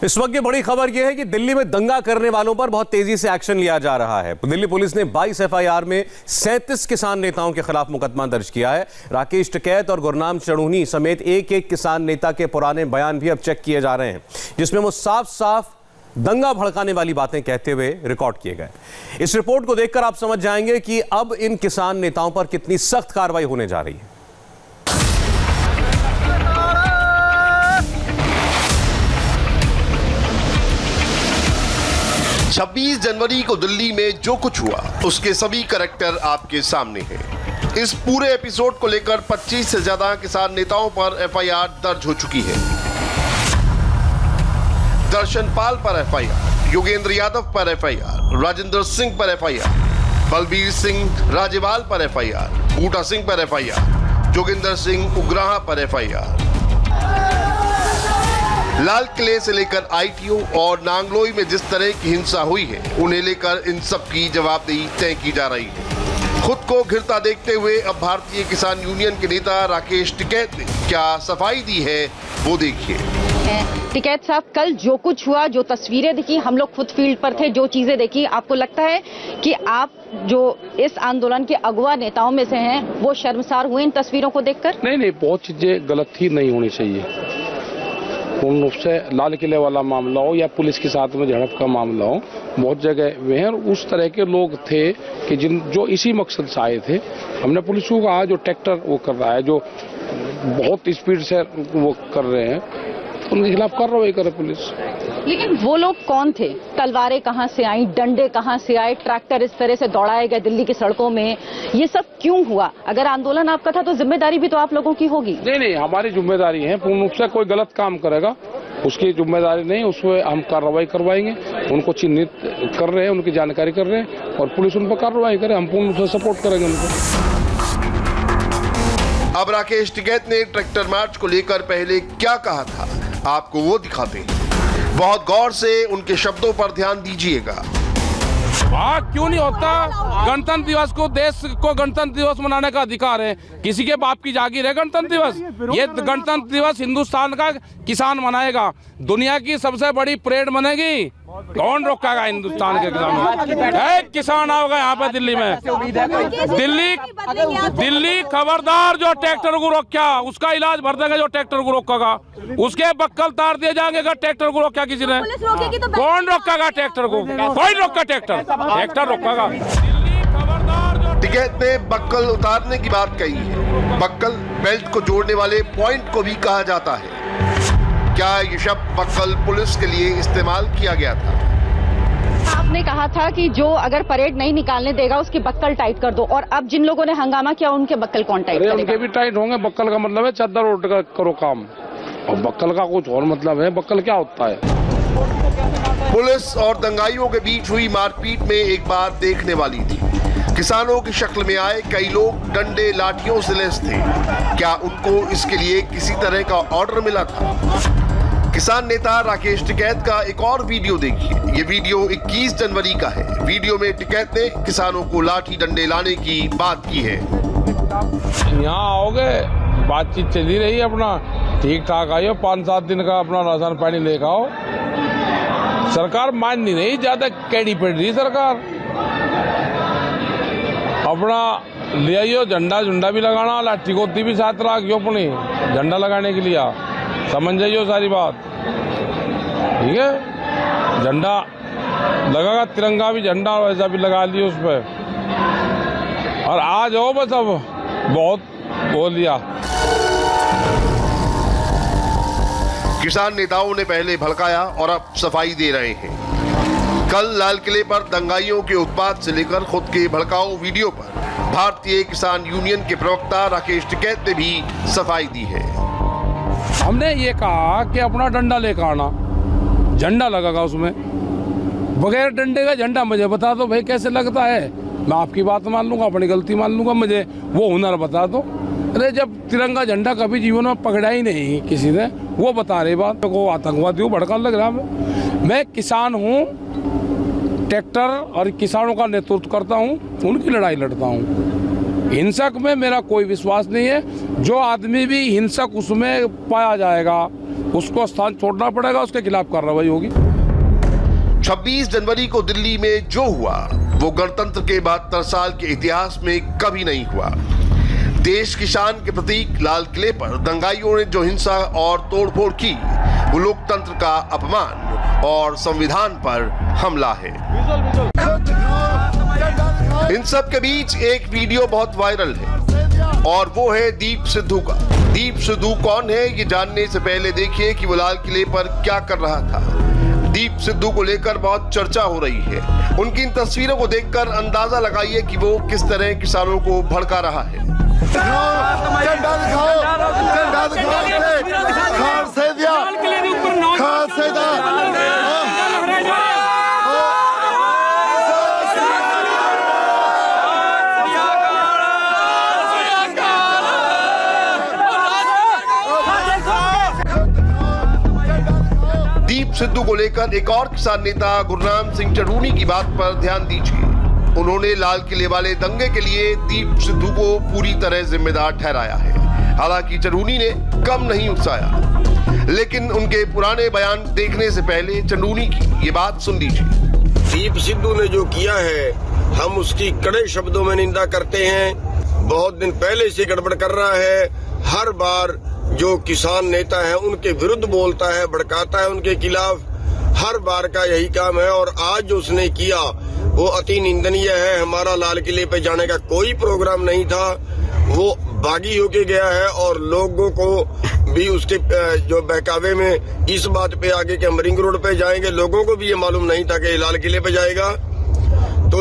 इस वक्त की बड़ी खबर यह है कि दिल्ली में दंगा करने वालों पर बहुत तेजी से एक्शन लिया जा रहा है। दिल्ली पुलिस ने 22 एफआईआर में 37 किसान नेताओं के खिलाफ मुकदमा दर्ज किया है। राकेश टिकैत और गुरनाम चढ़ूनी समेत एक किसान नेता के पुराने बयान भी अब चेक किए जा रहे हैं, जिसमें वो साफ साफ दंगा भड़काने वाली बातें कहते हुए रिकॉर्ड किए गए। इस रिपोर्ट को देखकर आप समझ जाएंगे कि अब इन किसान नेताओं पर कितनी सख्त कार्रवाई होने जा रही है। 26 जनवरी को दिल्ली में जो कुछ हुआ उसके सभी करैक्टर आपके सामने हैं। इस पूरे एपिसोड को लेकर 25 से ज्यादा किसान नेताओं पर एफआईआर दर्ज हो चुकी है। दर्शन पाल पर एफआईआर, योगेंद्र यादव पर एफआईआर, राजेंद्र सिंह पर एफआईआर, बलबीर सिंह राजेवाल पर एफआईआर, बूटा सिंह पर एफआईआर, जोगिंदर सिंह उग्राहा पर एफआईआर। लाल किले से लेकर आईटीओ और नांगलोई में जिस तरह की हिंसा हुई है, उन्हें लेकर इन सब की जवाबदेही तय की जा रही है। खुद को घिरता देखते हुए अब भारतीय किसान यूनियन के नेता राकेश टिकैत ने क्या सफाई दी है, वो देखिए। टिकैत साहब, कल जो कुछ हुआ, जो तस्वीरें देखी, हम लोग खुद फील्ड पर थे, जो चीजें देखी, आपको लगता है कि आप जो इस आंदोलन के अगुवा नेताओं में से हैं, वो शर्मसार हुए इन तस्वीरों को देखकर? नहीं, बहुत चीजें गलत ही नहीं होनी चाहिए। पूर्ण रूप से लाल किले वाला मामला हो या पुलिस के साथ में झड़प का मामला हो, बहुत जगह वे हैं उस तरह के लोग थे कि जो इसी मकसद से आए थे। हमने पुलिस को कहा जो ट्रैक्टर वो कर रहा है, जो बहुत स्पीड से वो कर रहे हैं, उनके खिलाफ कार्रवाई करे पुलिस। लेकिन वो लोग कौन थे? तलवारें कहां से आई, डंडे कहां से आए, ट्रैक्टर इस तरह से दौड़ाए गए दिल्ली की सड़कों में, ये सब क्यों हुआ? अगर आंदोलन आपका था तो जिम्मेदारी भी तो आप लोगों की होगी। नहीं, हमारी जिम्मेदारी है। पूर्ण रूप से कोई गलत काम करेगा उसकी जिम्मेदारी नहीं, उसमें हम कार्रवाई करवाएंगे। उनको चिन्हित कर रहे हैं, उनकी जानकारी कर रहे हैं और पुलिस उन पर कार्रवाई करे, हम पूर्ण रूप से सपोर्ट करेंगे उनको। अब राकेश टिकैत ने ट्रैक्टर मार्च को लेकर पहले क्या कहा था, आपको वो दिखाते हैं। बहुत गौर से उनके शब्दों पर ध्यान दीजिएगा। क्यों नहीं होता? गणतंत्र दिवस को, देश को गणतंत्र दिवस मनाने का अधिकार है। किसी के बाप की जागीर है गणतंत्र दिवस? ये गणतंत्र दिवस हिंदुस्तान का किसान मनाएगा। दुनिया की सबसे बड़ी परेड बनेगी, कौन रोकेगा हिंदुस्तान के किसानों? एक किसान आओगे यहाँ पे दिल्ली में, दिल्ली खबरदार, जो ट्रैक्टर को रोका उसका इलाज भर देंगे। जो ट्रैक्टर को रोकेगा उसके बक्कल तार दिए जाएंगे। अगर ट्रैक्टर को रोका किसी ने, कौन रोकेगा ट्रैक्टर को? कोई रोका ट्रैक्टर रोकेगा। टिकैत ने बक्कल उतारने की बात कही है। बक्कल बेल्ट को जोड़ने वाले पॉइंट को भी कहा जाता है। क्या ये शब्द बक्कल पुलिस के लिए इस्तेमाल किया गया था? आपने कहा था कि जो अगर परेड नहीं निकालने देगा उसकी बक्कल टाइट कर दो, और अब जिन लोगों ने हंगामा किया उनके बक्कल कौन टाइट करेगा? उनके भी टाइट होंगे। बक्कल का मतलब है चादर उठ कर करो काम, और बक्कल का कुछ और मतलब है। बक्कल क्या होता है? पुलिस और दंगाइयों के बीच हुई मारपीट में एक बात देखने वाली थी। किसानों की शक्ल में आए कई लोग डंडे लाठियों से लैस थे। क्या उनको इसके लिए किसी तरह का ऑर्डर मिला था? किसान नेता राकेश टिकैत का एक और वीडियो देखिए। ये वीडियो 21 जनवरी का है। वीडियो में टिकैत ने किसानों को लाठी डंडे लाने की बात की है। यहाँ आओगे, बातचीत चली रही है, अपना ठीक ठाक आइयो, 5-7 दिन का अपना राशन पानी लेकर आओ। सरकार मान नहीं रही, ज्यादा कैडी पड़ रही सरकार। अपना ले आइयो, झंडा झुंडा भी लगाना, लाठी गोती भी साथ रखियो अपनी, झंडा लगाने के लिए समझ जाइयो सारी बात, ठीक है? झंडा लगेगा, तिरंगा भी झंडा वैसा भी लगा लियो उस पर। और आज हो बस, अब बहुत बोल लिया। किसान नेताओं ने पहले भड़काया और अब सफाई दे रहे हैं। कल लाल किले पर दंगाइयों के उत्पात से लेकर खुद के भड़काऊ वीडियो पर भारतीय किसान यूनियन के प्रवक्ता राकेश टिकैत ने भी सफाई दी है। हमने ये कहा कि अपना डंडा लेकर आना, झंडा लगेगा उसमें। बगैर डंडे का झंडा मुझे बता दो भाई कैसे लगता है, मैं आपकी बात मान लूंगा, अपनी गलती मान लूंगा, मुझे वो हुनर बता दो। अरे जब तिरंगा झंडा कभी जीवन में पकड़ा ही नहीं किसी ने, वो बता रही बात को आतंकवादियों भड़का लग रहा है। मैं किसान हूँ, ट्रैक्टर और किसानों का नेतृत्व करता हूँ, उनकी लड़ाई लड़ता हूँ। हिंसक में मेरा कोई विश्वास नहीं है। जो आदमी भी हिंसक उसमें पाया जाएगा, उसको स्थान छोड़ना पड़ेगा, उसके खिलाफ कार्रवाई होगी। 26 जनवरी को दिल्ली में जो हुआ वो गणतंत्र के 72 साल के इतिहास में कभी नहीं हुआ। देश की शान के प्रतीक लाल किले पर दंगाइयों ने जो हिंसा और तोड़फोड़ की वो लोकतंत्र का अपमान और संविधान पर हमला है। इन सब के बीच एक वीडियो बहुत वायरल है और वो है दीप सिद्धू का। दीप सिद्धू कौन है ये जानने से पहले देखिए कि वो लाल किले पर क्या कर रहा था। दीप सिद्धू को लेकर बहुत चर्चा हो रही है। उनकी इन तस्वीरों को देखकर अंदाजा लगाइए कि वो किस तरह किसानों को भड़का रहा है। दीप सिद्धू को लेकर एक और किसान नेता गुरनाम सिंह चढ़ूनी की बात पर ध्यान दीजिए। उन्होंने लाल किले वाले दंगे के लिए दीप सिद्धू को पूरी तरह जिम्मेदार ठहराया है। हालांकि चढ़ूनी ने कम नहीं उकसाया, लेकिन उनके पुराने बयान देखने से पहले चढ़ूनी की ये बात सुन लीजिए। दीप सिद्धू ने जो किया है हम उसकी कड़े शब्दों में निंदा करते हैं। बहुत दिन पहले से गड़बड़ कर रहा है। हर बार जो किसान नेता है उनके विरुद्ध बोलता है, भड़काता है उनके खिलाफ। हर बार का यही काम है और आज जो उसने किया वो अति निंदनीय है। हमारा लाल किले पे जाने का कोई प्रोग्राम नहीं था, वो बागी होके गया है और लोगों को भी उसके जो बहकावे में इस बात पे आगे कि हम रिंग रोड पे जाएंगे, लोगों को भी ये मालूम नहीं था कि लाल किले पे जाएगा। तो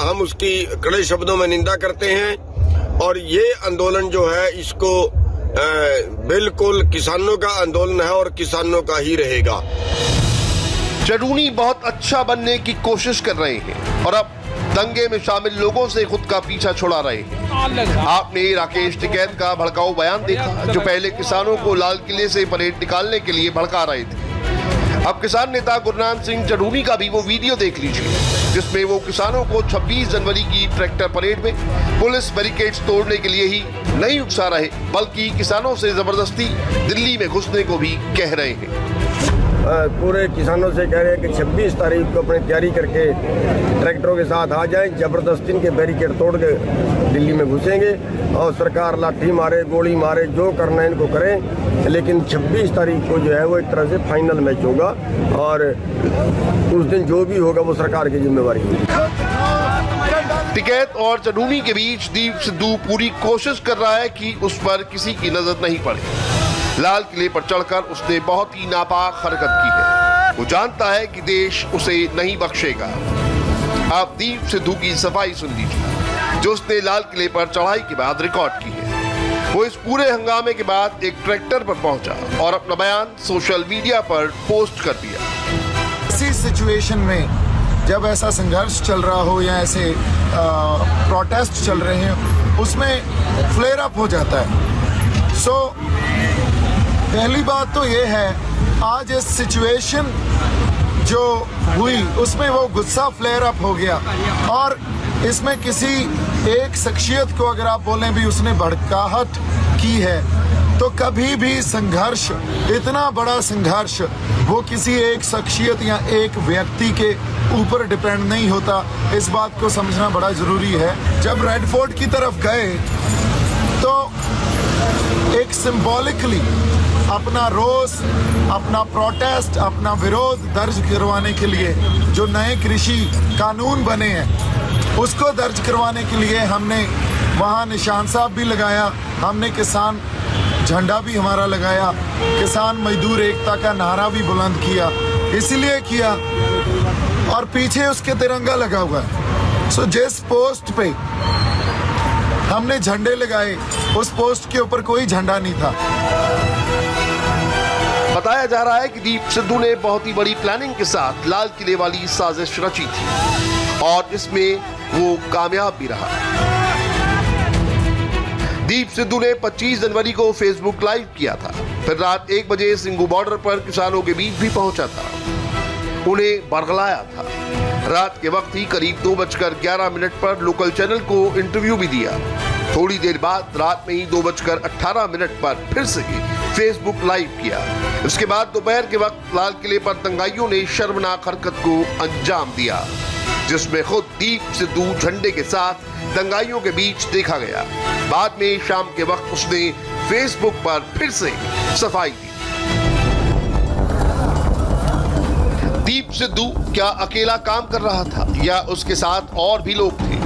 हम उसकी कड़े शब्दों में निंदा करते हैं और ये आंदोलन जो है इसको बिल्कुल किसानों का आंदोलन है और किसानों का ही रहेगा। चढ़ूनी बहुत अच्छा बनने की कोशिश कर रहे हैं और अब दंगे में शामिल लोगों से खुद का पीछा छुड़ा रहे हैं। आपने राकेश टिकैत का भड़काऊ बयान देखा जो पहले किसानों को लाल किले से परेड निकालने के लिए भड़का रहे थे। अब किसान नेता गुरनाम सिंह चढ़ूनी का भी वो वीडियो देख लीजिए जिसमें वो किसानों को 26 जनवरी की ट्रैक्टर परेड में पुलिस बैरिकेड्स तोड़ने के लिए ही नहीं उकसा रहे बल्कि किसानों से जबरदस्ती दिल्ली में घुसने को भी कह रहे हैं। पूरे किसानों से कह रहे हैं कि 26 तारीख को अपनी तैयारी करके ट्रैक्टरों के साथ आ जाएं, जबरदस्ती इनके बैरिकेड तोड़ के दिल्ली में घुसेंगे और सरकार लाठी मारे, गोली मारे, जो करना है इनको करें। लेकिन 26 तारीख को जो है वो एक तरह से फाइनल मैच होगा और उस दिन जो भी होगा वो सरकार की जिम्मेवारी होगी। टिकैत और चढ़ूनी के बीच दीप सिद्धू पूरी कोशिश कर रहा है कि उस पर किसी की नजर नहीं पड़े। लाल किले पर चढ़कर उसने बहुत ही नापाक हरकत की है। वो जानता है कि देश उसे नहीं बख्शेगा। आप दीप सिद्धू की सफाई सुन लीजिए जो उसने लाल किले पर चढ़ाई के बाद रिकॉर्ड की है। वो इस पूरे हंगामे के बाद एक ट्रैक्टर पर पहुंचा और अपना बयान सोशल मीडिया पर पोस्ट कर दिया। इसी सिचुएशन में जब ऐसा संघर्ष चल रहा हो या ऐसे प्रोटेस्ट चल रहे हैं उसमें फ्लेयर अप हो जाता है। पहली बात तो ये है आज इस सिचुएशन जो हुई उसमें वो गुस्सा फ्लेयर अप हो गया और इसमें किसी एक शख्सियत को अगर आप बोलें भी उसने भड़काहट की है तो कभी भी संघर्ष, इतना बड़ा संघर्ष वो किसी एक शख्सियत या एक व्यक्ति के ऊपर डिपेंड नहीं होता। इस बात को समझना बड़ा जरूरी है। जब रेड फोर्ट की तरफ गए तो एक सिंबॉलिकली अपना रोष, अपना प्रोटेस्ट, अपना विरोध दर्ज करवाने के लिए जो नए कृषि कानून बने हैं उसको दर्ज करवाने के लिए हमने वहाँ निशान साहब भी लगाया, हमने किसान झंडा भी हमारा लगाया, किसान मजदूर एकता का नारा भी बुलंद किया। इसलिए किया और पीछे उसके तिरंगा लगा हुआ है। जिस पोस्ट पे हमने झंडे लगाए उस पोस्ट के ऊपर कोई झंडा नहीं था। बताया जा रहा है कि दीप सिद्धू ने बहुत ही बड़ी प्लानिंग के साथ लाल किले वाली साजिश रची थी और इसमें वो कामयाब भी रहा। दीप सिद्धू ने 25 जनवरी को फेसबुक लाइव किया था, फिर रात 1 बजे सिंघू बॉर्डर पर किसानों के बीच भी पहुंचा था, उन्हें बरगलाया था। रात के वक्त ही करीब 2:11 पर लोकल चैनल को इंटरव्यू भी दिया। थोड़ी देर बाद रात में ही 2:18 पर फिर से फेसबुक लाइव किया। उसके बाद दोपहर के वक्त लाल किले पर दंगाइयों ने शर्मनाक हरकत को अंजाम दिया, जिसमें खुद दीप सिद्धू झंडे के साथ दंगाइयों के बीच देखा गया। बाद में शाम के वक्त उसने फेसबुक पर फिर से सफाई दी। दीप सिद्धू क्या अकेला काम कर रहा था या उसके साथ और भी लोग थे?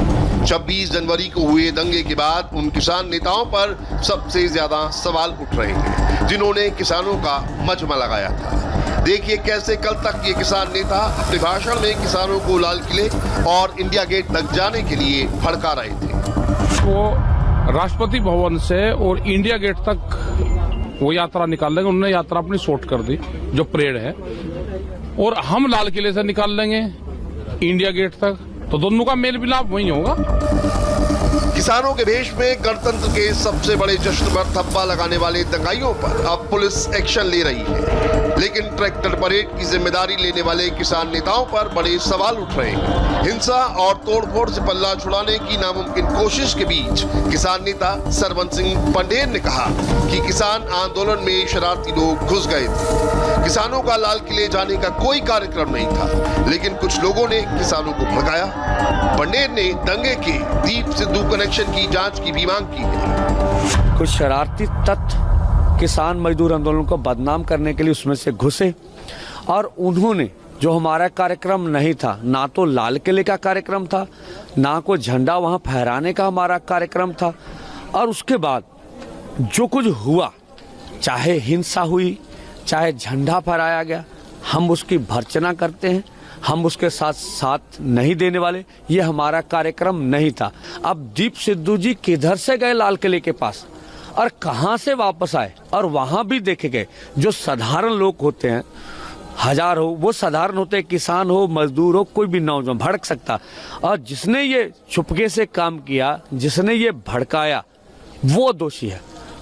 26 जनवरी को हुए दंगे के बाद उन किसान नेताओं पर सबसे ज्यादा सवाल उठ रहे हैं, जिन्होंने किसानों का मजमा लगाया था। देखिए कैसे कल तक ये किसान नेता अपने भाषण में किसानों को लाल किले और इंडिया गेट तक जाने के लिए भड़का रहे थे। वो राष्ट्रपति भवन से और इंडिया गेट तक वो यात्रा निकाल लेंगे। उन्होंने यात्रा अपनी शॉर्ट कर दी, जो परेड है, और हम लाल किले से निकाल लेंगे इंडिया गेट तक, तो दोनों का मेल मिलाप वही होगा। किसानों के भेष में गणतंत्र के सबसे बड़े जश्न पर थप्पा लगाने वाले दंगाइयों पर अब पुलिस एक्शन ले रही है, लेकिन ट्रैक्टर परेड की जिम्मेदारी लेने वाले किसान नेताओं पर बड़े सवाल उठ रहे हैं। हिंसा और तोड़फोड़ से पल्ला छुड़ाने की नामुमकिन कोशिश के बीच किसान नेता सरवन सिंह पंडेर ने कहा कि किसान आंदोलन में शरारती लोग घुस गए थे। किसानों का लाल किले जाने का कोई कार्यक्रम नहीं था, लेकिन कुछ लोगों ने किसानों को भड़काया। पंडेर ने दंगे के दीप सिद्धू कनेक्शन की जांच की भी मांग की है। कुछ शरारती तत्व किसान मजदूर आंदोलन को बदनाम करने के लिए उसमें से घुसे और उन्होंने, जो हमारा कार्यक्रम नहीं था, ना तो लाल किले का कार्यक्रम था, ना को झंडा वहां फहराने का हमारा कार्यक्रम था, और उसके बाद जो कुछ हुआ, चाहे हिंसा हुई, चाहे झंडा फहराया गया, हम उसकी भर्त्सना करते हैं, हम उसके साथ साथ नहीं देने वाले। ये हमारा कार्यक्रम नहीं था। अब दीप सिद्धू जी किधर से गए लाल किले के पास और कहां से वापस आए, और वहां भी देखे गए जो साधारण लोग होते हैं, हजार हो, वो साधारण होते हैं, किसान हो, मजदूर हो, कोई भी नौजवान भड़क सकता, और जिसने ये छुपके से काम किया, जिसने ये भड़काया, वो दोषी है।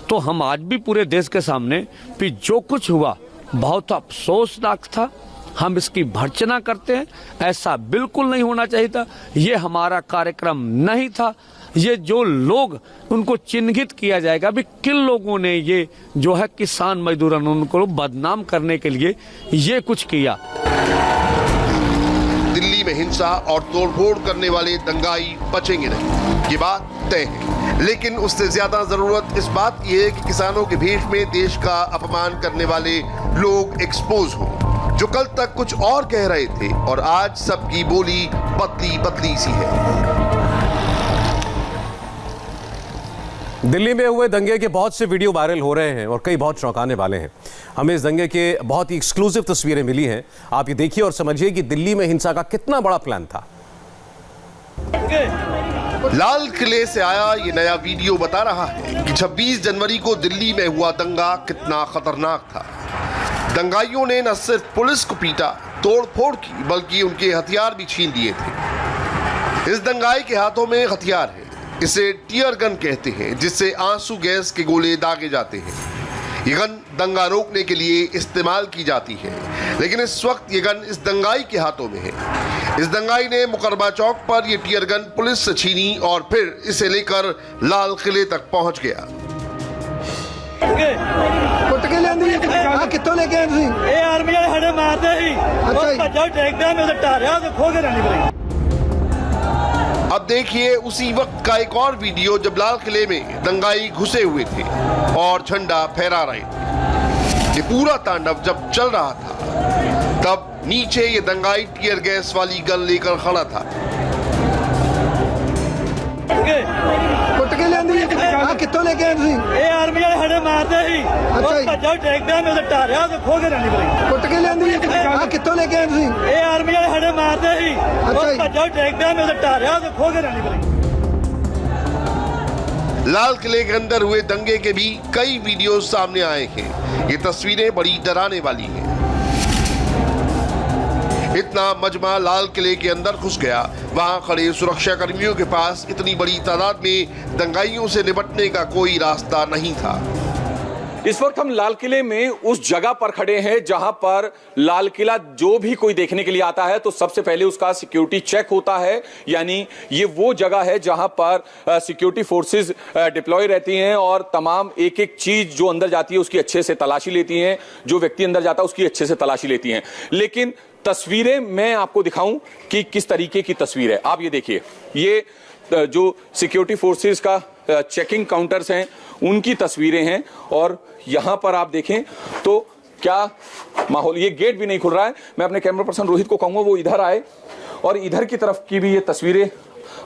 तो हम आज भी पूरे देश के सामने कि जो कुछ हुआ बहुत अफसोसनाक था, हम इसकी भर्त्सना करते हैं। ऐसा बिल्कुल नहीं होना चाहिए था, ये हमारा कार्यक्रम नहीं था। ये जो लोग, उनको चिन्हित किया जाएगा भी किन लोगों ने ये जो है किसान मजदूर आंदोलन को बदनाम करने के लिए ये कुछ किया। दिल्ली में हिंसा और तोड़फोड़ करने वाले दंगाई बचेंगे नहीं, ये बात तय है। लेकिन उससे ज्यादा जरूरत इस बात की है कि किसानों के भेष में देश का अपमान करने वाले लोग एक्सपोज हो, जो कल तक कुछ और कह रहे थे और आज सबकी बोली पतली पतली सी है। दिल्ली में हुए दंगे के बहुत से वीडियो वायरल हो रहे हैं और कई बहुत चौंकाने वाले हैं। हमें इस दंगे के बहुत ही एक्सक्लूसिव तस्वीरें मिली हैं। आप ये देखिए और समझिए कि दिल्ली में हिंसा का कितना बड़ा प्लान था। लाल किले से आया ये नया वीडियो बता रहा है कि 26 जनवरी को दिल्ली में हुआ दंगा कितना खतरनाक था। दंगाइयों ने न सिर्फ पुलिस को पीटा, तोड़फोड़ की, बल्कि उनके हथियार भी छीन लिए थे। इस दंगाई के हाथों में हथियार है, इसे टीयर गन कहते हैं, जिससे आंसू गैस के गोले दागे जाते हैं। ये गन दंगा रोकने के लिए इस्तेमाल की जाती है, लेकिन इस वक्त ये गन इस दंगाई के हाथों में है। इस दंगाई ने मुकरबा चौक पर ये टीयर गन पुलिस से छीनी और फिर इसे लेकर लाल किले तक पहुंच गया। ਕੁੱਟ ਕੇ ਲਿਆਂਦੀ ਆ ਕਿੱਥੋਂ ਲੈ ਕੇ ਆਏ ਤੁਸੀਂ ਇਹ ਆਰਮੀ ਵਾਲੇ ਸਾਡੇ ਮਾਰਦੇ ਸੀ ਉਹ ਭੱਜਾ ਟੈਕਦਾ ਮੈਂ ਤੇ ਢਾਰਿਆ ਤੇ ਖੋ ਕੇ ਰਹਿਣੀ ਪਈ। अब देखिए उसी वक्त का एक और वीडियो जब लाल किले में दंगाई घुसे हुए थे और झंडा फहरा रहे थे। ये पूरा तांडव जब चल रहा था तब नीचे ये दंगाई टीयर गैस वाली गन लेकर खड़ा था। ਕੁੱਟ ਕੇ ਲਿਆਂਦੀ ਆ ਕਿੱਥੋਂ ਲੈ ਕੇ ਆਏ ਤੁਸੀਂ ਇਹ ਆਰਮੀ ਵਾਲੇ ਸਾਡੇ ਮਾਰਦੇ ਸੀ ਉਹ ਭੱਜਾ ਟੈਕਦਾ ਮੈਂ ਤੇ ਢਾਰਿਆ ਤੇ ਖੋ ਕੇ ਰਹਿਣੀ ਪਈ। ਕੁੱਟ ਕੇ ਲਿਆਂਦੀ ਆ ਕਿੱਥੋਂ ਲੈ ਕੇ ਆਏ ਤੁਸੀਂ ਇਹ ਆਰਮੀ ਵਾਲੇ ਸਾਡੇ ਮਾਰਦੇ ਸੀ ਉਹ ਭੱਜਾ ਟੈਕਦਾ ਮੈਂ ਤੇ ਢਾਰਿਆ ਤੇ ਖੋ ਕੇ ਰਹਿਣੀ ਪਈ। लाल किले के अंदर हुए दंगे के भी कई वीडियो सामने आए हैं। ये तस्वीरें बड़ी डराने वाली हैं। इतना मजमा लाल किले के अंदर घुस गया, वहां खड़े सुरक्षा कर्मियों के पास इतनी बड़ी तादाद में दंगाइयों से निपटने का कोई रास्ता नहीं था। इस वक्त हम लाल किले में उस जगह पर खड़े हैं जहां पर लाल किला जो भी कोई देखने के लिए आता है तो सबसे पहले उसका सिक्योरिटी चेक होता है। यानी ये वो जगह है जहां पर सिक्योरिटी फोर्सेस डिप्लॉय रहती हैं और तमाम एक एक चीज जो अंदर जाती है उसकी अच्छे से तलाशी लेती हैं, जो व्यक्ति अंदर जाता है उसकी अच्छे से तलाशी लेती हैं। लेकिन तस्वीरें मैं आपको दिखाऊं कि किस तरीके की तस्वीर है। आप ये देखिए, ये जो सिक्योरिटी फोर्सेस का चेकिंग काउंटर्स हैं उनकी तस्वीरें हैं और यहां पर आप देखें तो क्या माहौल, ये गेट भी नहीं खुल रहा है। मैं अपने कैमरा पर्सन रोहित को कहूंगा वो इधर आए और इधर की तरफ की भी ये तस्वीरें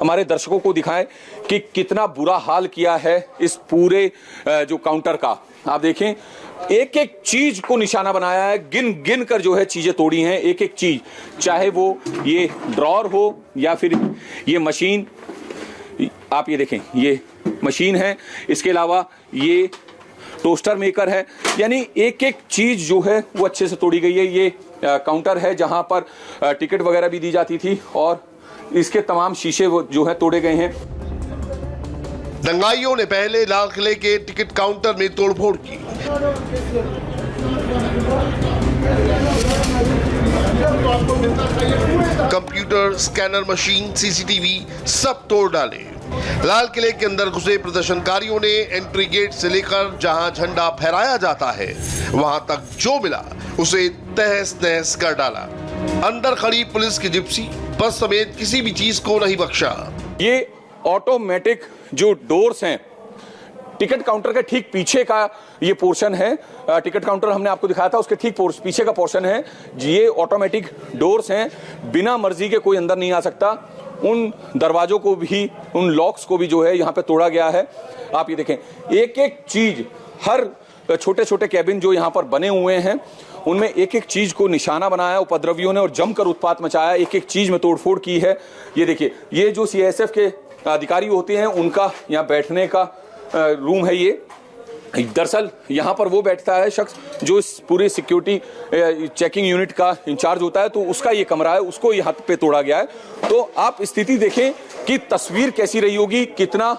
हमारे दर्शकों को दिखाएं कि कितना बुरा हाल किया है इस पूरे जो काउंटर का। आप देखें एक एक चीज को निशाना बनाया है, गिन गिन कर जो है चीजें तोड़ी हैं, एक एक चीज, चाहे वो ये ड्रॉर हो या फिर ये मशीन। आप ये देखें, ये मशीन है, इसके अलावा ये टोस्टर मेकर है, यानी एक एक चीज जो है वो अच्छे से तोड़ी गई है। ये काउंटर है जहां पर टिकट वगैरह भी दी जाती थी और इसके तमाम शीशे वो जो है तोड़े गए हैं। दंगाइयों ने पहले लाल किले के टिकट काउंटर में तोड़फोड़ की। कंप्यूटर, स्कैनर मशीन, सीसीटीवी सब तोड़ डाले। लाल किले के अंदर घुसे प्रदर्शनकारियों ने एंट्री गेट से लेकर जहां झंडा फहराया जाता है वहां तक जो मिला उसे तहस नहस कर डाला। अंदर खड़ी पुलिस की जिप्सी, बस समेत किसी भी चीज को नहीं बख्शा। ये ऑटोमेटिक जो डोर्स हैं, टिकट काउंटर के ठीक पीछे का ये पोर्शन है। टिकट काउंटर हमने आपको दिखाया था, उसके ठीक पीछे का पोर्शन है। ये ऑटोमेटिक डोर्स हैं, बिना मर्जी के कोई अंदर नहीं आ सकता। उन दरवाजों को भी, उन लॉक्स को भी जो है यहाँ पे तोड़ा गया है। आप ये देखें, एक एक चीज, हर छोटे छोटे कैबिन जो यहाँ पर बने हुए हैं उनमें एक एक चीज को निशाना बनाया उपद्रवियों ने और जमकर उत्पात मचाया, एक एक चीज में तोड़फोड़ की है। ये देखिए, ये जो सीआईएसएफ के अधिकारी होते हैं उनका यहाँ बैठने का रूम है। ये दरअसल यहाँ पर वो बैठता है शख्स जो इस पूरे सिक्योरिटी चेकिंग यूनिट का इंचार्ज होता है, तो उसका ये कमरा है, उसको यहाँ पे तोड़ा गया है। तो आप स्थिति देखें कि तस्वीर कैसी रही होगी, कितना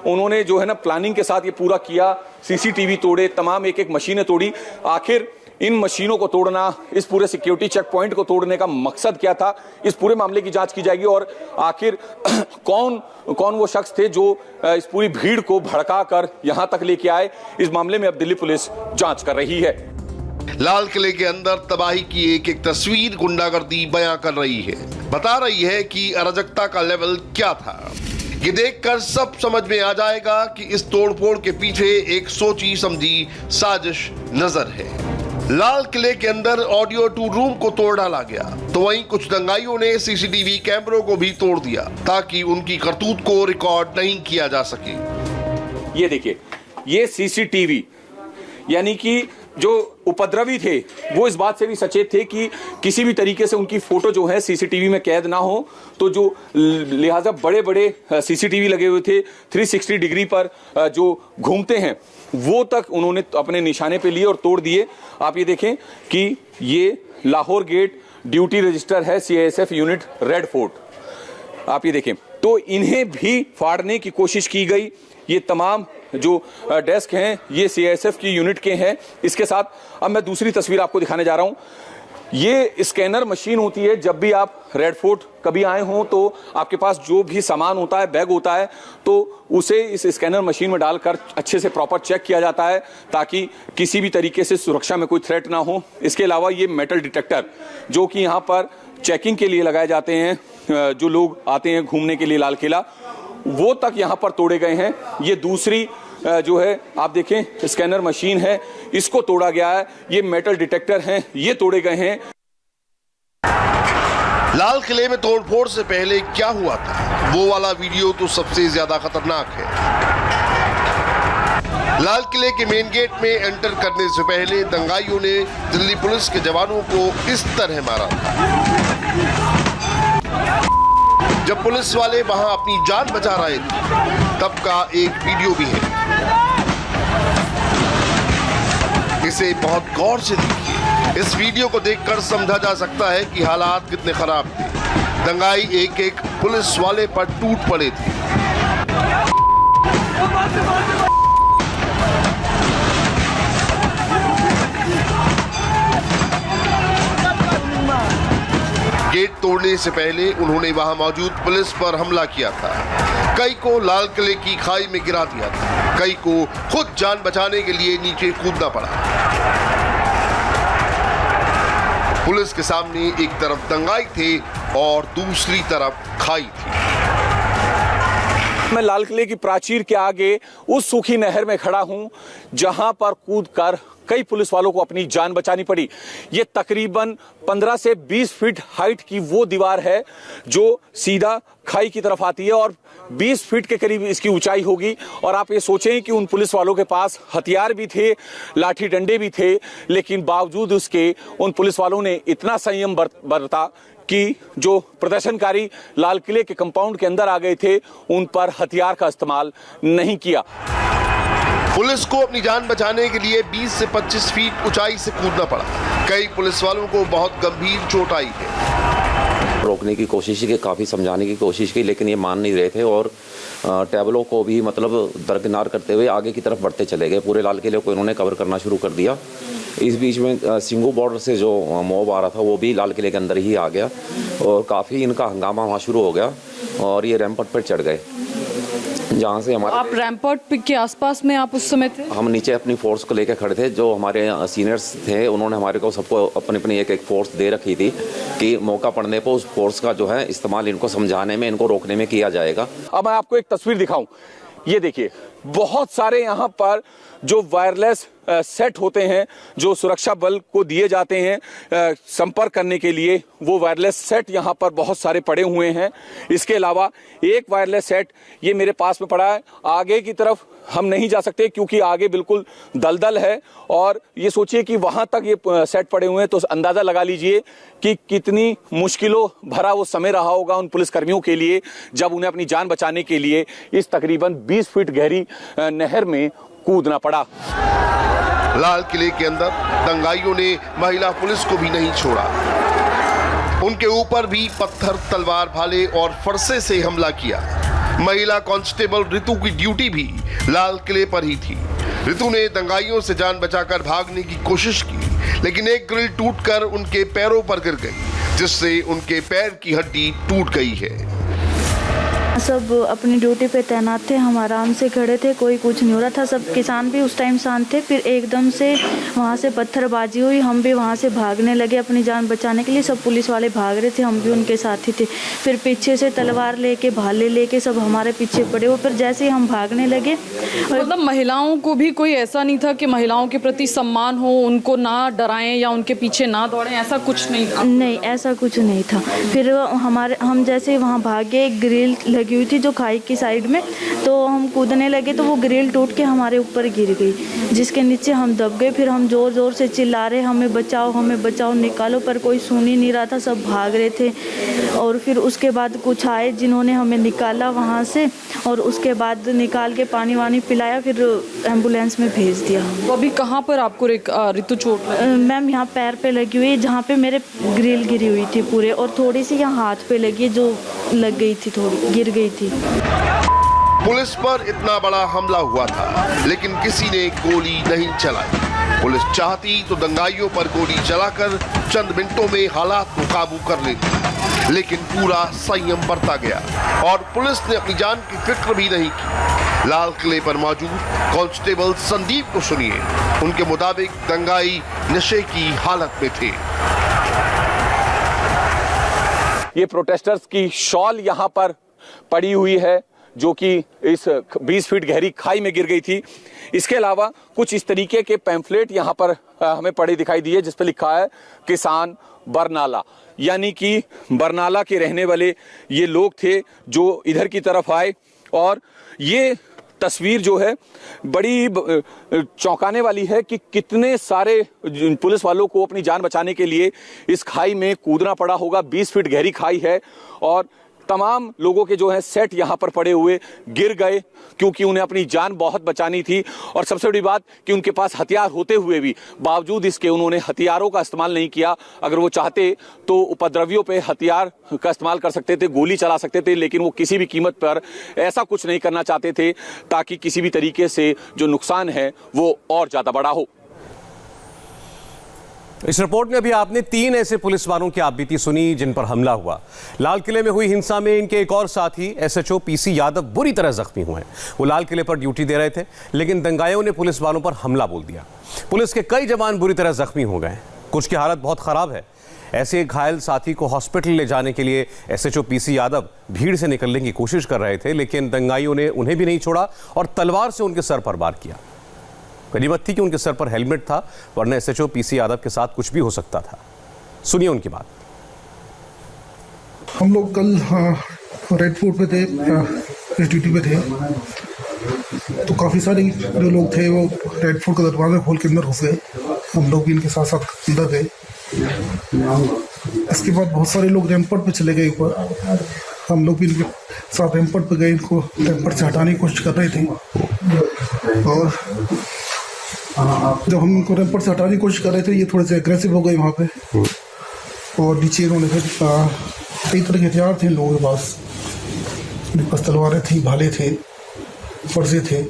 उन्होंने जो है ना प्लानिंग के साथ ये पूरा किया। सीसीटीवी तोड़े, तमाम एक एक मशीनें तोड़ी। आखिर इन मशीनों को तोड़ना, इस पूरे सिक्योरिटी चेक पॉइंट को तोड़ने का मकसद क्या था, इस पूरे मामले की जांच की जाएगी और आखिर कौन वो शख्स थे जो इस पूरी भीड़ को भड़का कर यहां तक लेके आए, इस मामले में अब दिल्ली पुलिस जांच कर रही है। लाल किले के अंदर तबाही की एक एक तस्वीर गुंडागर्दी बयां कर रही है, बता रही है कि अराजकता का लेवल क्या था। ये देखकर सब समझ में आ जाएगा कि इस तोड़फोड़ के पीछे एक सोची समझी साजिश नजर है। लाल किले के अंदर ऑडियो टू रूम को तोड़ डाला गया, तो वहीं कुछ दंगाइयों ने सीसीटीवी कैमरों को भी तोड़ दिया ताकि उनकी करतूत को रिकॉर्ड नहीं किया जा सके। ये देखिए, ये सीसीटीवी, यानी कि जो उपद्रवी थे वो इस बात से भी सचेत थे कि किसी भी तरीके से उनकी फोटो जो है सीसीटीवी में कैद ना हो, तो जो लिहाजा बड़े बड़े सीसीटीवी लगे हुए थे 360 डिग्री पर जो घूमते हैं वो तक उन्होंने अपने निशाने पे लिए और तोड़ दिए। आप ये देखें कि ये लाहौर गेट ड्यूटी रजिस्टर है सीआईएसएफ यूनिट रेड फोर्ट। आप ये देखें, तो इन्हें भी फाड़ने की कोशिश की गई। ये तमाम जो डेस्क हैं ये सीआईएसएफ की यूनिट के हैं। इसके साथ अब मैं दूसरी तस्वीर आपको दिखाने जा रहा हूं। ये स्कैनर मशीन होती है, जब भी आप रेड फोर्ट कभी आए हों तो आपके पास जो भी सामान होता है, बैग होता है, तो उसे इस स्कैनर मशीन में डालकर अच्छे से प्रॉपर चेक किया जाता है ताकि किसी भी तरीके से सुरक्षा में कोई थ्रेट ना हो। इसके अलावा ये मेटल डिटेक्टर जो कि यहाँ पर चेकिंग के लिए लगाए जाते हैं, जो लोग आते हैं घूमने के लिए लाल किला, वो तक यहाँ पर तोड़े गए हैं। ये दूसरी जो है आप देखें स्कैनर मशीन है, इसको तोड़ा गया है। ये मेटल डिटेक्टर हैं, ये तोड़े गए हैं। लाल किले में तोड़फोड़ से पहले क्या हुआ था, वो वाला वीडियो तो सबसे ज्यादा खतरनाक है। लाल किले के मेन गेट में एंटर करने से पहले दंगाइयों ने दिल्ली पुलिस के जवानों को इस तरह मारा था। जब पुलिस वाले वहां अपनी जान बचा रहे थे तब का एक वीडियो भी है, इसे बहुत गौर से देखिए। इस वीडियो को देखकर समझा जा सकता है कि हालात कितने खराब थे। दंगाई एक एक पुलिस वाले पर टूट पड़े थे। छोड़ने से पहले उन्होंने वहां मौजूद पुलिस पर हमला किया था। कई को लाल किले की खाई में गिरा दिया था, कई को खुद जान बचाने के लिए नीचे कूदना पड़ा। पुलिस के सामने एक तरफ दंगाई थे और दूसरी तरफ खाई थी। मैं लाल किले की प्राचीर के आगे उस सूखी नहर में खड़ा हूं जहां पर कूदकर कई पुलिस वालों को अपनी जान बचानी पड़ी। ये तकरीबन 15 से 20 फीट हाइट की वो दीवार है जो सीधा खाई की तरफ आती है और 20 फीट के करीब इसकी ऊंचाई होगी। और आप ये सोचें कि उन पुलिस वालों के पास हथियार भी थे, लाठी डंडे भी थे, लेकिन बावजूद उसके उन पुलिस वालों ने इतना संयम बरता कि जो प्रदर्शनकारी लाल किले के कंपाउंड के अंदर आ गए थे उन पर हथियार का इस्तेमाल नहीं किया। पुलिस को अपनी जान बचाने के लिए 20 से 25 फीट ऊंचाई से कूदना पड़ा। कई पुलिस वालों को बहुत गंभीर चोट आई है। रोकने की कोशिश की, काफ़ी समझाने की कोशिश की, लेकिन ये मान नहीं रहे थे और टेबलों को भी मतलब दरकिनार करते हुए आगे की तरफ बढ़ते चले गए। पूरे लाल किले को इन्होंने कवर करना शुरू कर दिया। इस बीच में सिंगू बॉर्डर से जो मॉब आ रहा था वो भी लाल किले के अंदर ही आ गया और काफ़ी इनका हंगामा वहाँ शुरू हो गया और ये रैंपट पर चढ़ गए जहाँ से हमारे। आप रैंपट के आसपास में आप उस समय थे? हम नीचे अपनी फोर्स को लेकर खड़े थे। जो हमारे सीनियर्स थे उन्होंने हमारे को सबको अपनी अपनी एक फोर्स दे रखी थी कि मौका पड़ने पर उस फोर्स का जो है इस्तेमाल इनको समझाने में, इनको रोकने में किया जाएगा। अब मैं आपको एक तस्वीर दिखाऊं। ये देखिए, बहुत सारे यहाँ पर जो वायरलेस सेट होते हैं जो सुरक्षा बल को दिए जाते हैं संपर्क करने के लिए, वो वायरलेस सेट यहाँ पर बहुत सारे पड़े हुए हैं। इसके अलावा एक वायरलेस सेट ये मेरे पास में पड़ा है। आगे की तरफ हम नहीं जा सकते क्योंकि आगे बिल्कुल दलदल है और ये सोचिए कि वहां तक ये सेट पड़े हुए हैं, तो अंदाजा लगा लीजिए कि कितनी मुश्किलों भरा वो समय रहा होगा उन पुलिसकर्मियों के लिए जब उन्हें अपनी जान बचाने के लिए इस तकरीबन 20 फीट गहरी नहर में कूदना पड़ा। लाल किले के अंदर दंगाइयों ने महिला पुलिस को भी नहीं छोड़ा। उनके ऊपर भी पत्थर, तलवार, भाले और फरसे से हमला किया। महिला कांस्टेबल रितु की ड्यूटी भी लाल किले पर ही थी। रितु ने दंगाइयों से जान बचाकर भागने की कोशिश की, लेकिन एक ग्रिल टूटकर उनके पैरों पर गिर गई, जिससे उनके पैर की हड्डी टूट गई है। सब अपनी ड्यूटी पे तैनात थे, हम आराम से खड़े थे, कोई कुछ नहीं हो रहा था। सब किसान भी उस टाइम शांत थे। फिर एकदम से वहाँ से पत्थरबाजी हुई, हम भी वहाँ से भागने लगे अपनी जान बचाने के लिए। सब पुलिस वाले भाग रहे थे, हम भी उनके साथ ही थे। फिर पीछे से तलवार लेके, भाले लेके सब हमारे पीछे पड़े हुए। फिर जैसे ही हम भागने लगे, मतलब महिलाओं को भी कोई ऐसा नहीं था कि महिलाओं के प्रति सम्मान हो, उनको ना डराएं या उनके पीछे ना दौड़ें, ऐसा कुछ नहीं था? नहीं, ऐसा कुछ नहीं था। फिर हम जैसे वहाँ भागे, ग्रिल लगी हुई थी जो खाई की साइड में, तो हम कूदने लगे तो वो ग्रिल टूट के हमारे ऊपर गिर गई, जिसके नीचे हम दब गए। फिर हम जोर जोर से चिल्ला रहे, हमें बचाओ, निकालो, पर कोई सुन ही नहीं रहा था, सब भाग रहे थे। और फिर उसके बाद कुछ आए जिन्होंने हमें निकाला वहाँ से, और उसके बाद निकाल के पानी वानी पिलाया, फिर एम्बुलेंस में भेज दिया। तो अभी कहाँ पर आपको रितु चोट? मैम यहाँ पैर पे लगी हुई है, जहाँ पे मेरे ग्रिल गिरी हुई थी पूरे, और थोड़ी सी यहाँ हाथ पे लगी, जो लग गई थी, थोड़ी गिर गई थी। पुलिस पर इतना बड़ा हमला हुआ था, लेकिन किसी ने गोली नहीं चलाई। पुलिस चाहती तो दंगाइयों पर गोली चलाकर चंद मिनटों में हालात को काबू कर लेती, लेकिन पूरा संयम बरता गया और पुलिस ने अपनी जान की फिक्र भी नहीं की। लाल किले पर मौजूद कांस्टेबल संदीप को सुनिए। उनके मुताबिक दंगाई नशे की हालत में थे। ये प्रोटेस्टर्स की शॉल यहाँ पर पड़ी हुई है जो कि इस 20 फीट गहरी खाई में गिर गई थी। इसके अलावा कुछ इस तरीके के पैम्फलेट यहाँ पर हमें पड़े दिखाई दिए जिस पर लिखा है किसान बरनाला, यानी कि बरनाला के रहने वाले ये लोग थे जो इधर की तरफ आए। और ये तस्वीर जो है बड़ी चौंकाने वाली है कि कितने सारे पुलिस वालों को अपनी जान बचाने के लिए इस खाई में कूदना पड़ा होगा। 20 फीट गहरी खाई है और तमाम लोगों के जो है सेट यहाँ पर पड़े हुए गिर गए क्योंकि उन्हें अपनी जान बहुत बचानी थी। और सबसे बड़ी बात कि उनके पास हथियार होते हुए भी बावजूद इसके उन्होंने हथियारों का इस्तेमाल नहीं किया। अगर वो चाहते तो उपद्रवियों पे हथियार का इस्तेमाल कर सकते थे, गोली चला सकते थे, लेकिन वो किसी भी कीमत पर ऐसा कुछ नहीं करना चाहते थे ताकि किसी भी तरीके से जो नुकसान है वो और ज़्यादा बड़ा हो। इस रिपोर्ट में अभी आपने 3 ऐसे पुलिस वालों की आपबीती सुनी जिन पर हमला हुआ। लाल किले में हुई हिंसा में इनके एक और साथी एसएचओ पीसी यादव बुरी तरह जख्मी हुए हैं। वो लाल किले पर ड्यूटी दे रहे थे, लेकिन दंगाइयों ने पुलिस वालों पर हमला बोल दिया। पुलिस के कई जवान बुरी तरह जख्मी हो गए, कुछ की हालत बहुत खराब है। ऐसे घायल साथी को हॉस्पिटल ले जाने के लिए एसएचओ पीसी यादव भीड़ से निकलने की कोशिश कर रहे थे, लेकिन दंगाइयों ने उन्हें भी नहीं छोड़ा और तलवार से उनके सर पर वार किया। गनीमत थी कि उनके सर पर हेलमेट था, वरना एसएचओ पीसी यादव के साथ कुछ भी हो सकता था। सुनिए उनकी बात। हम लोग कल रेड फोर्ट पे थे, ड्यूटी पे थे, तो काफ़ी सारे जो लोग थे वो रेड फोर्ट का दरवाज़ा खोल के अंदर घुस गए। हम लोग भी इनके साथ साथ अंदर गए। इसके बाद बहुत सारे लोग रैंपट पे चले गए ऊपर। हम लोग भी इनके साथ रैंपट पे गए, इनको रैंपट से हटाने की कोशिश कर रहे थे। और जब हम इनको रैंपट से हटाने की कोशिश कर रहे थे, ये थोड़े से एग्रेसिव हो गए वहाँ पे। और नीचे इन्होंने फिर कई तरह के हथियार थे लोगों के पास। उनके पास तलवारें थी, भाले थे, फर्जे थे,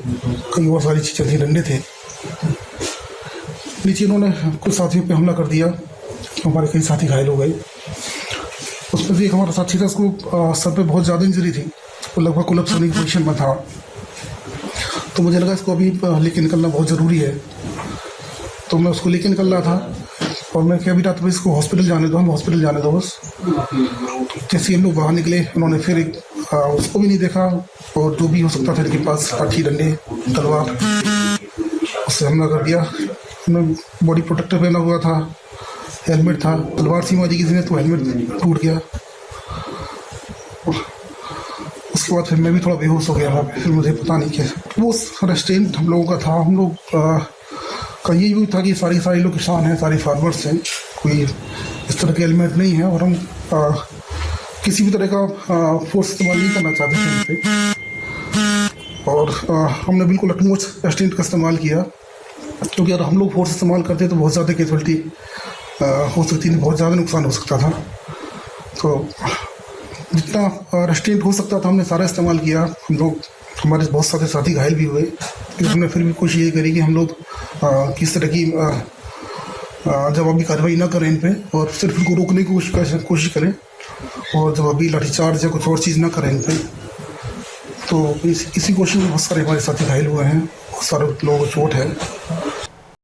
कई और सारी चीज़ें थी, डंडे थे। नीचे इन्होंने कुछ साथियों पे हमला कर दिया, हमारे कई साथी घायल हो गए। उसमें से एक हमारा साथी था, उसको सर पे बहुत ज़्यादा इंजरी थी, वो लगभग कोलैप्स होने की पोजीशन में था। तो मुझे लगा इसको अभी लेके निकलना बहुत ज़रूरी है, तो मैं उसको लेके निकल रहा था। और मैं क्या भी रहा था, इसको हॉस्पिटल जाने दो, हम हॉस्पिटल जाने दो बस। जैसे हम लोग बाहर निकले, उन्होंने फिर उसको भी नहीं देखा, और जो भी हो सकता था इनके पास लाठी, डंडे, तलवार, उससे हमला कर दिया। मैं बॉडी प्रोटेक्टर पहना हुआ था, हेलमेट था, तलवार सी मारी किसी ने तो हेलमेट टूट गया। उसके बाद फिर मैं भी थोड़ा बेहोश हो गया वहाँ पे। फिर मुझे पता नहीं क्या वो रेस्टोरेंट हम लोगों का था। हम लोग का यही भी था कि सारे लोग किसान हैं, सारे फार्मर्स हैं, कोई इस तरह के एलिमेंट नहीं है। और हम किसी भी तरह का फोर्स इस्तेमाल नहीं करना चाहते थे इन पे। और हमने बिल्कुल अटमोस्ट रेस्टोरेंट का इस्तेमाल किया, क्योंकि अगर हम लोग फोर्स इस्तेमाल करते तो बहुत ज़्यादा कैजुअल्टी हो सकती थी, बहुत ज़्यादा नुकसान हो सकता था। तो जितना रेस्टोरेंट हो सकता था हमने सारा इस्तेमाल किया। हम लोग, हमारे बहुत सारे साथी घायल भी हुए, लेकिन हमने फिर भी कोशिश ये करी कि हम लोग किस तरह की जवाबी कार्रवाई ना करें इन पे, और सिर्फ इनको रोकने की कोशिश करें, और जवाबी लाठीचार्ज या कुछ और चीज़ ना करें इन पे। तो इसी कोशिश में बहुत सारे हमारे साथी घायल हुए हैं, बहुत सारे लोगों को चोट है।